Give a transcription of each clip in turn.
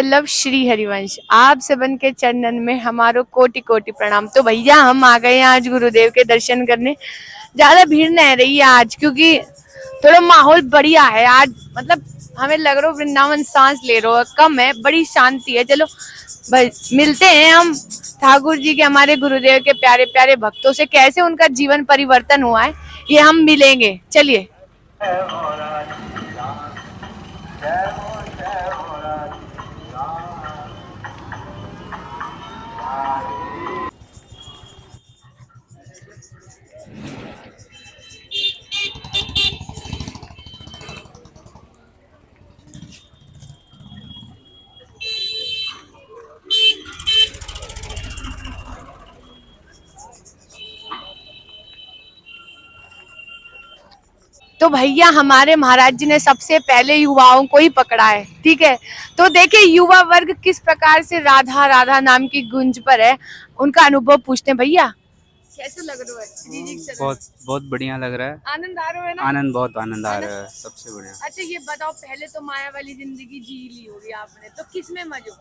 वल्लभ श्री हरिवंश, आप सबन के चरणन में हमारो कोटि कोटि प्रणाम। तो भैया हम आ गए हैं आज गुरुदेव के दर्शन करने। ज्यादा भीड़ नहीं रही है आज, क्योंकि थोड़ा माहौल बढ़िया है आज। मतलब हमें लग रहा है वृंदावन सांस ले रहा है, कम है, बड़ी शांति है। चलो बस मिलते हैं हम ठाकुर जी के, हमारे गुरुदेव के प्यारे प्यारे भक्तों से, कैसे उनका जीवन परिवर्तन हुआ है ये हम मिलेंगे। चलिए। तो भैया हमारे महाराज जी ने सबसे पहले युवाओं को ही पकड़ा है, ठीक है। तो देखिए युवा वर्ग किस प्रकार से राधा राधा नाम की गुंज पर है, उनका अनुभव पूछते हैं। भैया कैसे लग रहा है श्री जी के चरण में? बहुत बहुत बढ़िया लग रहा है। आनंद आ रहा है ना? आनंद, बहुत आनंद आ रहा है, सबसे बढ़िया। अच्छा ये बताओ, पहले तो माया वाली जिंदगी जी ली होगी आपने, तो किस में मजे?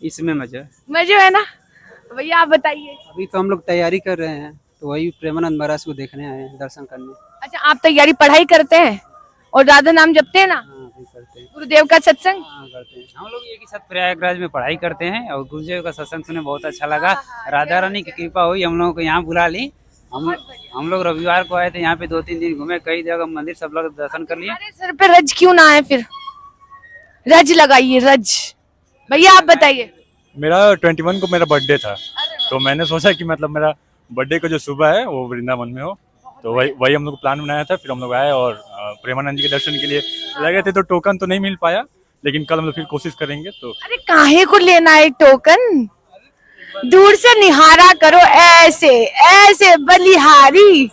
इसमें मजा मजे है ना? भैया आप बताइए। अभी तो हम लोग तैयारी कर रहे हैं, तो वही प्रेमानंद महाराज को देखने आए हैं, दर्शन करने। अच्छा आप तैयारी पढ़ाई करते हैं और राधा नाम जपते हैं ना? हाँ अभी करते हैं। गुरुदेव का सत्संग? हाँ करते हैं। हम लोग एक ही साथ प्रयागराज में पढ़ाई करते हैं और गुरुदेव का सत्संग सुने बहुत अच्छा लगा। राधा रानी की कृपा हुई, हम लोगों को यहाँ बुला ली। हम लोग रविवार को आए थे, यहाँ पे 2-3 दिन घूमे, कई जगह मंदिर सब लोग दर्शन कर लिए। अरे सर पे रज क्यों ना आए फिर? रज लगाइए, रज। भैया आप बताइए। मेरा 21 को मेरा बर्थडे था, तो मैंने सोचा कि मतलब मेरा बर्थडे का जो सुबह है वो वृंदावन में हो, तो वही हम लोग प्लान बनाया था। फिर हम लोग आए और प्रेमानंद जी के दर्शन के लिए लगे थे, तो टोकन तो नहीं मिल पाया, लेकिन कल हम लोग फिर कोशिश करेंगे। तो अरे काहे को लेना है टोकन? दूर से निहारा करो, ऐसे ऐसे बलिहारी।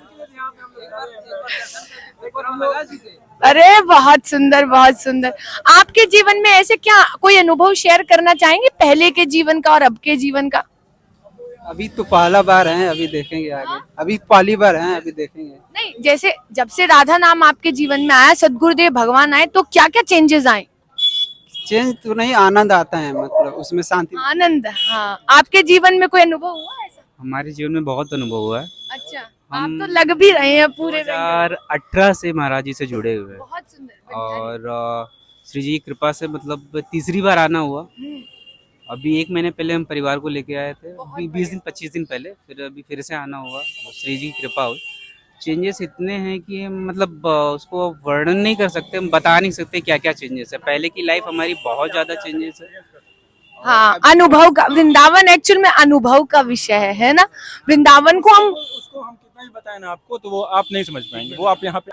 अरे बहुत सुंदर, बहुत सुंदर। आपके जीवन में ऐसे क्या कोई अनुभव शेयर करना चाहेंगे, पहले के जीवन का और अब के जीवन का? अभी तो पहला बार है, अभी देखेंगे आगे। अभी पहली बार है, अभी देखेंगे। नहीं, जैसे जब से राधा नाम आपके जीवन में आया, सदगुरुदेव भगवान आए, तो क्या क्या चेंजेस आए? चेंज तो नहीं, आनंद आता है, मतलब उसमें शांति। आनंद, हाँ। आपके जीवन में कोई अनुभव हुआ ऐसा? हमारे जीवन में बहुत अनुभव हुआ है। अच्छा, आप तो लग भी रहे हैं पूरे। 2018 से महाराज जी से जुड़े हुए हैं बहुत सुंदर। और श्री जी की कृपा से मतलब तीसरी बार आना हुआ। अभी 1 महीने पहले हम परिवार को लेके आए थे, 20-25 दिन पहले, फिर अभी फिर से आना हुआ। श्री जी की कृपा हुई। चेंजेस इतने हैं कि हम मतलब उसको वर्णन नहीं कर सकते, हम बता नहीं सकते क्या क्या चेंजेस है। पहले की लाइफ हमारी बहुत ज्यादा चेंजेस है। हाँ, अनुभव का, वृंदावन एक्चुअल में अनुभव का विषय है ना? वृंदावन को हम उसको हम कितना ही बताएं ना आपको, तो वो आप नहीं समझ पाएंगे। वो आप यहाँ पे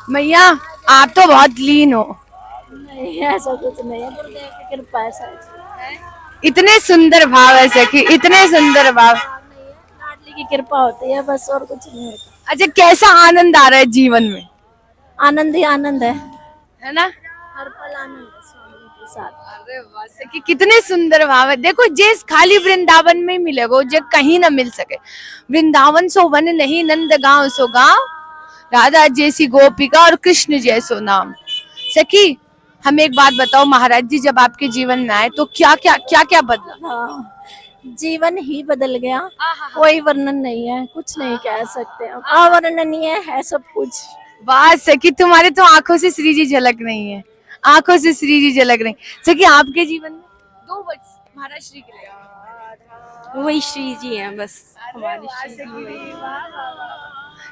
मैया आप तो बहुत लीन हो। नहीं ऐसा कुछ नहीं है, गुरुदेव की कृपा है सर। इतने सुंदर भाव है सखी, इतने सुंदर भाव। लाडली की कृपा होती है बस, और कुछ नहीं होता। अच्छा कैसा आनंद आ रहा है जीवन में? आनंद ही आनंद है ना? हर पल आनंद है स्वामी के साथ। अरे वाह सखी, कितने सुंदर भाव है। देखो जिस खाली वृंदावन में मिलेगा, जो कहीं ना मिल सके। वृंदावन सो वन नहीं, नंद गांव सो गांव, राधा जैसी गोपिका और कृष्ण जैसो नाम। सखी हमें एक बात बताओ, महाराज जी जब आपके जीवन में आए तो क्या क्या बदला? हाँ, जीवन ही बदल गया। कोई वर्णन नहीं है, कुछ नहीं कह सकते। अवर्णनीय है सब कुछ। वाह सखी, तुम्हारे तो आंखों से श्री जी झलक नहीं है, आंखों से श्री जी झलक नहीं। सखी आपके जीवन में 2 वर्ष महाराज श्री के लिए वही श्री जी हैं बस हमारी।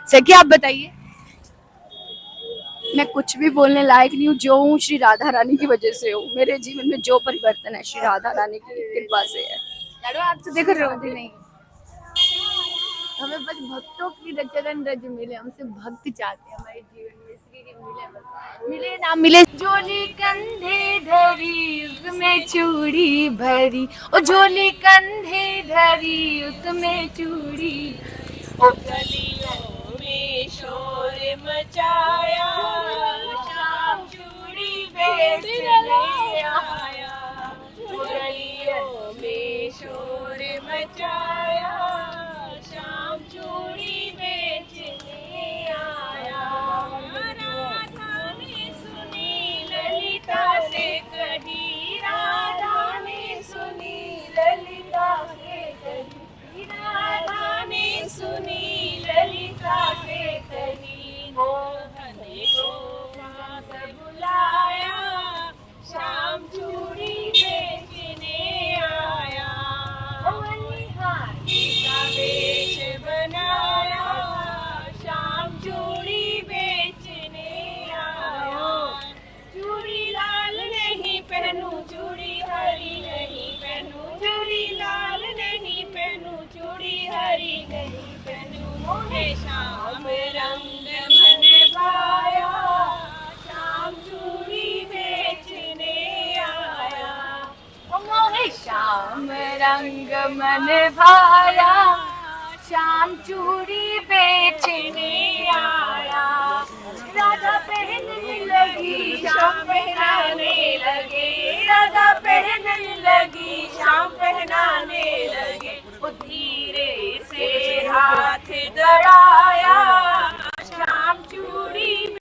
सखी आप बताइए। मैं कुछ भी बोलने लायक नहीं हूँ, जो हूँ श्री राधा रानी की वजह से हूँ। मेरे जीवन में जो परिवर्तन है श्री राधा रानी की कृपा से है। आप तो देखो रोती नहीं। हमें बस भक्तों की चरण रज मिले, हमसे भक्त चाहते हैं हमारे जीवन में। श्री जी मिले, बस मिले ना मिले। झोली कंधे धरी उसमें चूड़ी भरी, ओ झोली कंधे धरी उसमें चूड़ी, ओ गलियों में शोर मचाया, शाम चूड़ी बेचने आया, गलियों में शोर मचाया, शाम चूड़ी बेचने रंग मन भाया, शाम चूड़ी बेचने